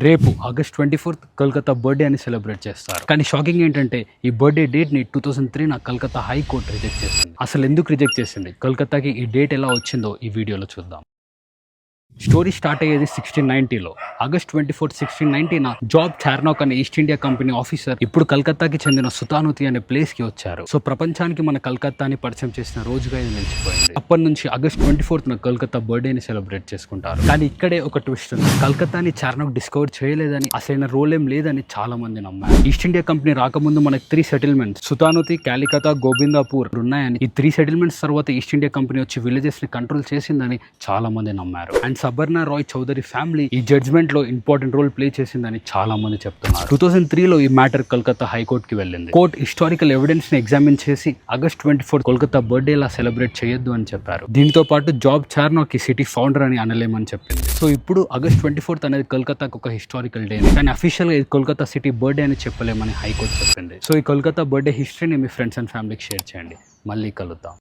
రేపు August 24th Kolkata birthday అని celebrate చేస్తారు. కానీ షాకింగ్ ఏంటంటే ఈ బర్త్డే డేట్ ని 2003 నా కోల్కతా హైకోర్టు రిజెక్ట్ చేసింది. అసలు ఎందుకు రిజెక్ట్ చేసింది, కోల్కతాకి ఈ డేట్ ఎలా వచ్చిందో ఈ వీడియోలో చూద్దాం. స్టోరీ స్టార్ట్ అయ్యేది 1690లో. ఆగస్ట్ 24, 1690 జాబ్ చార్నోక్ అనే ఈస్ట్ ఇండియా కంపెనీ ఆఫీసర్ ఇప్పుడు కలకత్తాకి చెందిన సుతానుతి అనే ప్లేస్ కి వచ్చారు. సో ప్రపంచానికి మన కలకత్తాని పరిచయం చేసిన రోజుగా ఇది నిలిచిపోయింది. అప్పటి నుంచి ఆగస్ట్ 24th కోల్కతా బర్త్డేని సెలబ్రేట్ చేసుకుంటారు. కానీ ఇక్కడే ఒక ట్విస్ట్ ఉంది. కలకత్తాని చార్నోక్ డిస్కవర్ చేయలేదని, అసలైన రోల్ ఏం లేదని చాలా మంది నమ్మారు. ఈస్ట్ ఇండియా కంపెనీ రాకముందు మనకి 3 సెటిల్మెంట్స్ సుతానుతి, కాలికతా, గోవిందాపూర్ ఉన్నాయని, ఈ 3 సెటిల్మెంట్స్ తర్వాత ఈస్ట్ ఇండియా కంపెనీ వచ్చి విలేజెస్ ని కంట్రోల్ చేసిందని చాలా మంది నమ్మారు. అండ్ సబర్నా రాయ్ చౌదరి ఫ్యామిలీ ఈ జడ్జ్మెంట్ లో ఇంపార్టెంట్ రోల్ ప్లే చేసిందని చాలా మంది చెప్తున్నారు. 2003లో ఈ మ్యాటర్ కోల్కతా హైకోర్టు కి వెళ్ళింది. కోర్ట్ హిస్టారికల్ ఎవిడెన్స్ ని ఎగ్జామిన్ చేసి ఆగస్ట్ 24 కోల్కతా బర్త్డే లా సెలబ్రేట్ చేయొద్దు అని చెప్పారు. దీంతో పాటు జాబ్ చార్నోక్ సిటీ ఫౌండర్ అని అనలేమని చెప్పింది. సో ఇప్పుడు ఆగస్ట్ 24 అనేది కోల్కతాకు ఒక హిస్టారికల్ డే, కానీ అఫీషియల్ గా ఇది కోల్కతా సిటీ బర్త్డే అని చెప్పలేమని హైకోర్టు చెప్పింది. సో ఈ కోల్కతా బర్త్డే హిస్టరీని మీ ఫ్రెండ్స్ అండ్ ఫ్యామిలీకి షేర్ చేయండి. మళ్ళీ కలుద్దాం.